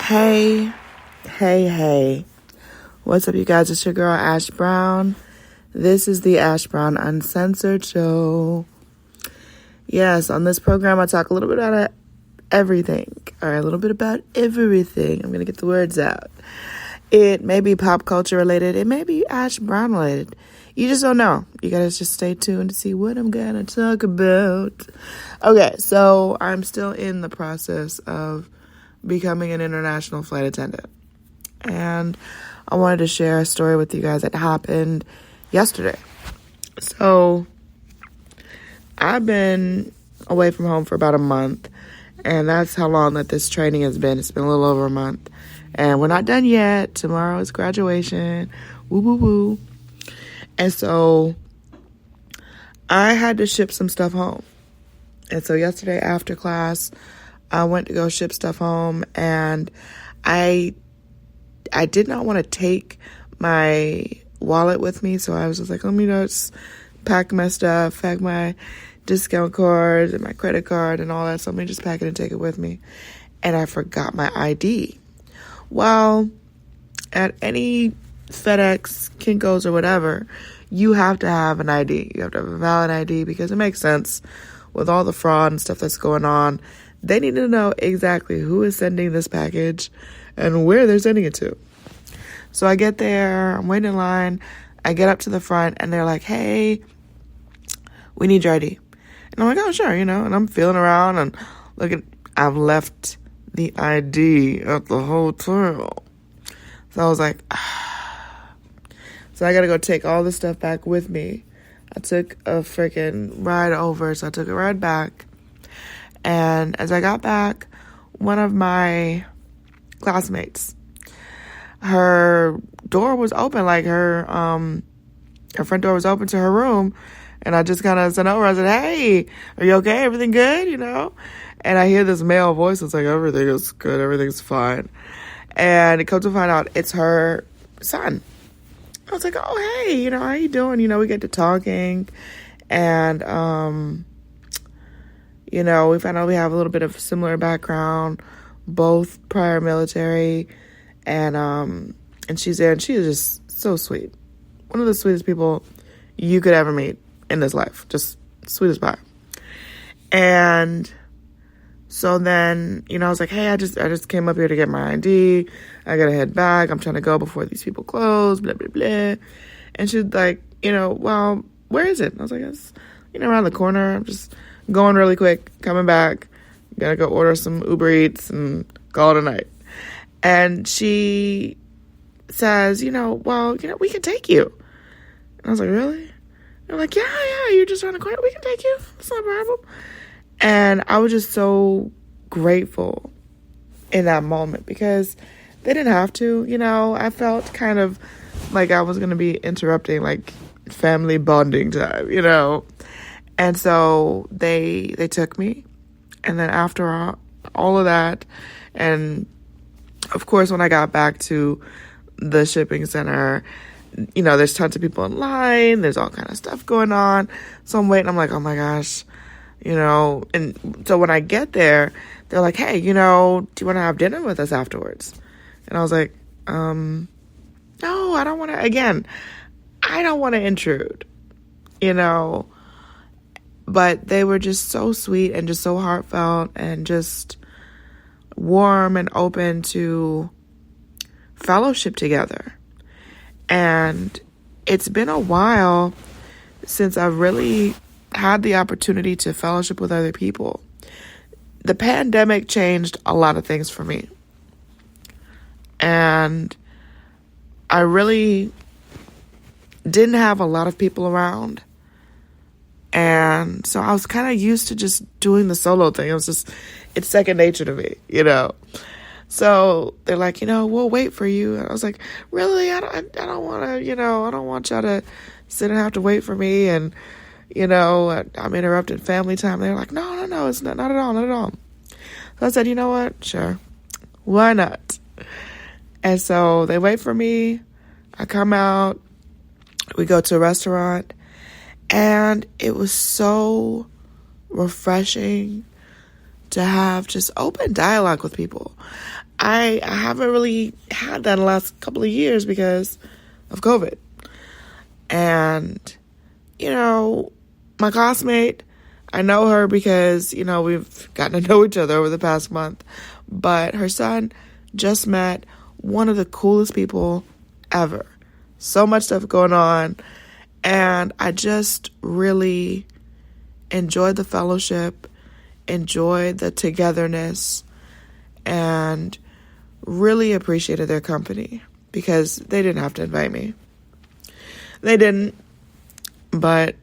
Hey, hey. What's up, you guys? It's your girl, Ash Brown. This is the Ash Brown Uncensored Show. Yes, on this program, I talk a little bit about everything. Or a little bit about everything. I'm going to get the words out. It may be pop culture related. It may be Ash Brown related. You just don't know. You got to just stay tuned to see what I'm going to talk about. Okay, so I'm still in the process of becoming an international flight attendant. And I wanted to share a story with you guys that happened yesterday. So I've been away from home for about a month, and that's how long that this training has been. It's been a little over a month, and we're not done yet. Tomorrow is graduation. Woo, woo, woo. And so I had to ship some stuff home. And so yesterday after class, I went to go ship stuff home, and I did not want to take my wallet with me, so I was just like, let me just pack my stuff, pack my discount card and my credit card and all that, so let me just pack it and take it with me. And I forgot my ID. Well, at any FedEx, Kinko's, or whatever, you have to have an ID. You have to have a valid ID, because it makes sense with all the fraud and stuff that's going on. They need to know exactly who is sending this package and where they're sending it to. So I get there, I'm waiting in line, I get up to the front, and they're like, hey, we need your ID. And I'm like, oh, sure, and I'm feeling around and looking. I've left the ID at the hotel. So I was like, So I got to go take all this stuff back with me. I took a freaking ride over, so I took a ride back. And as I got back, one of my classmates, her door was open, like her front door was open to her room. And I just kind of sent over. I said, hey, are you okay? Everything good? And I hear this male voice. It's like, everything is good. Everything's fine. And it comes to find out it's her son. I was like, oh, hey, how you doing? We get to talking. And, we found out we have a little bit of similar background, both prior military. And she's there, and she is just so sweet. One of the sweetest people you could ever meet in this life. Just sweet as pie. And so then, I was like, hey, I just came up here to get my ID. I gotta head back. I'm trying to go before these people close, blah, blah, blah. And she's like, well, where is it? And I was like, it's, around the corner. I'm just going really quick, coming back. Gotta go order some Uber Eats and call it a night. And she says, well, we can take you. And I was like, really? They're like, yeah, you're just around the corner. We can take you. It's not a problem. And I was just so grateful in that moment, because they didn't have to, I felt kind of like I was going to be interrupting like family bonding time, And so they took me. And then after all of that, and of course, when I got back to the shipping center, there's tons of people in line. There's all kind of stuff going on. So I'm waiting. I'm like, oh my gosh, And so when I get there, they're like, hey, do you want to have dinner with us afterwards? And I was like, no, I don't want to. Again, I don't want to intrude, But they were just so sweet and just so heartfelt and just warm and open to fellowship together. And it's been a while since I've really had the opportunity to fellowship with other people. The pandemic changed a lot of things for me. And I really didn't have a lot of people around. And so I was kind of used to just doing the solo thing. It's second nature to me, So they're like, we'll wait for you. And I was like, really? I don't want to, I don't want y'all to sit and have to wait for me. And, I'm interrupting family time. They're like, no, it's not at all. So I said, you know what? Sure. Why not? And so they wait for me. I come out. We go to a restaurant. And it was so refreshing to have just open dialogue with people. I haven't really had that in the last couple of years because of COVID. And, my classmate, I know her because, we've gotten to know each other over the past month. But her son just met one of the coolest people ever. So much stuff going on. And I just really enjoyed the fellowship, enjoyed the togetherness, and really appreciated their company because they didn't have to invite me. They didn't, but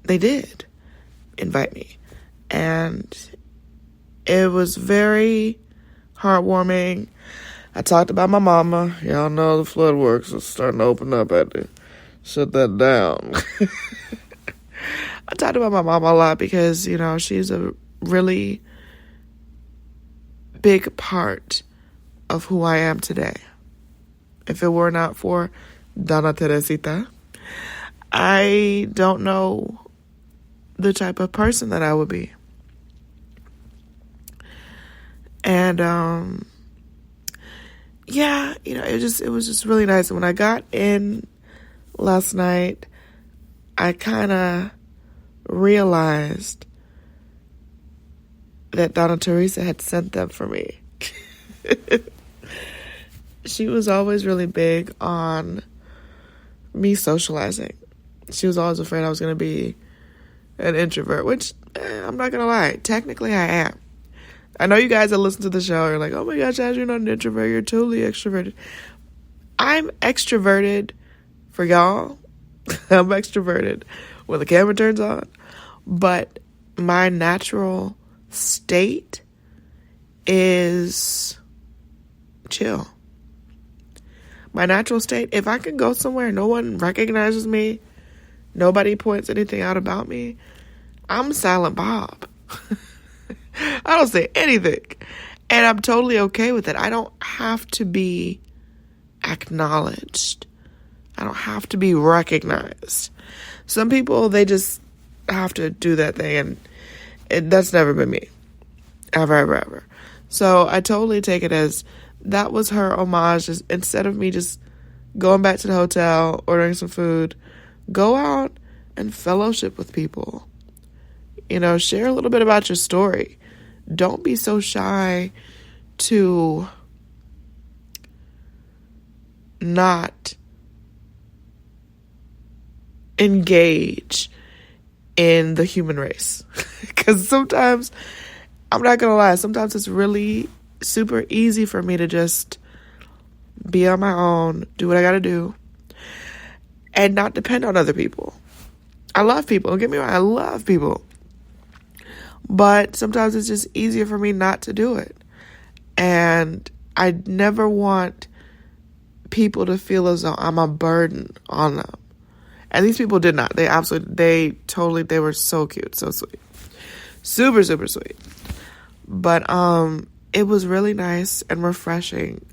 they did invite me. And it was very heartwarming. I talked about my mama. Y'all know the flood works is starting to open up. I had to shut that down. I talked about my mama a lot because, she's a really big part of who I am today. If it were not for Donna Teresita, I don't know the type of person that I would be. And, it was just really nice. And when I got in last night, I kind of realized that Donna Theresa had sent them for me. She was always really big on me socializing. She was always afraid I was going to be an introvert, which I'm not going to lie. Technically, I am. I know you guys that listen to the show are like, oh my gosh, Ash, you're not an introvert. You're totally extroverted. I'm extroverted for y'all. I'm extroverted when the camera turns on. But my natural state is chill. My natural state, if I can go somewhere and no one recognizes me, nobody points anything out about me, I'm Silent Bob. I don't say anything. And I'm totally okay with it. I don't have to be acknowledged. I don't have to be recognized. Some people, they just have to do that thing, and that's never been me. Ever. So I totally take it as that was her homage. Instead of me just going back to the hotel, ordering some food, go out and fellowship with people. Share a little bit about your story. Don't be so shy to not engage in the human race. Because sometimes, I'm not going to lie, sometimes it's really super easy for me to just be on my own, do what I got to do, and not depend on other people. I love people. Don't get me wrong. I love people. But sometimes it's just easier for me not to do it. And I never want people to feel as though I'm a burden on them. And these people did not. They were so cute, so sweet. Super, super sweet. But it was really nice and refreshing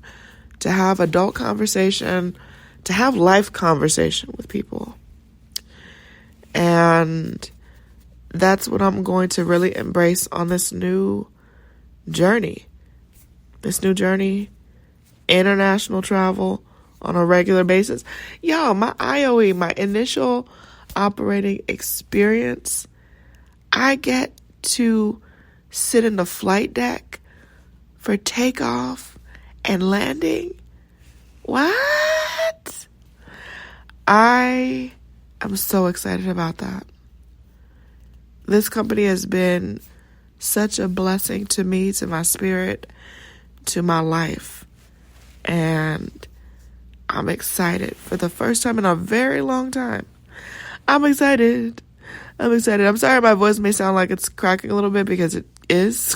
to have adult conversation, to have life conversation with people. And that's what I'm going to really embrace on this new journey. International travel on a regular basis. Yo, my IOE, my initial operating experience, I get to sit in the flight deck for takeoff and landing. What? I am so excited about that. This company has been such a blessing to me, to my spirit, to my life. And I'm excited for the first time in a very long time. I'm excited. I'm sorry my voice may sound like it's cracking a little bit because it is.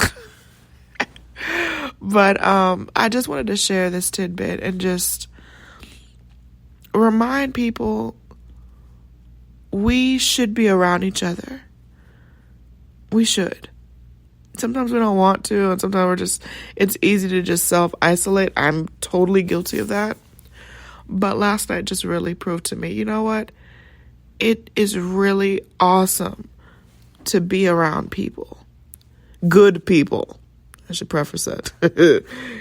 But I just wanted to share this tidbit and just remind people we should be around each other. We should. Sometimes we don't want to, and sometimes it's easy to just self-isolate. I'm totally guilty of that. But last night just really proved to me, you know what? It is really awesome to be around people. good people. I should preface that.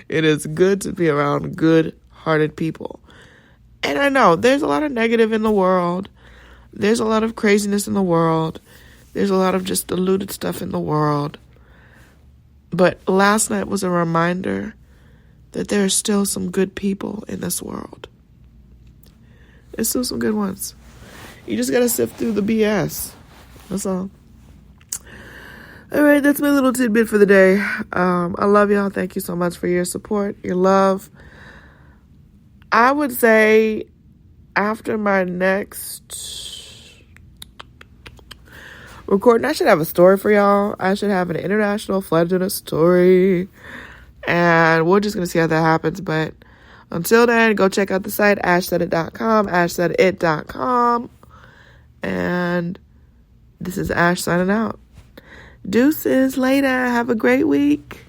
It is good to be around good-hearted people. And I know there's a lot of negative in the world. There's a lot of craziness in the world. There's a lot of just deluded stuff in the world. But last night was a reminder that there are still some good people in this world. There's still some good ones. You just gotta sift through the BS. That's all. All right, that's my little tidbit for the day. I love y'all. Thank you so much for your support, your love. I would say after my next recording, I should have a story for y'all. I should have an international flight-attendant story. And we're just going to see how that happens. But until then, go check out the site, ashsaidit.com, ashsaidit.com. And this is Ash signing out. Deuces later. Have a great week.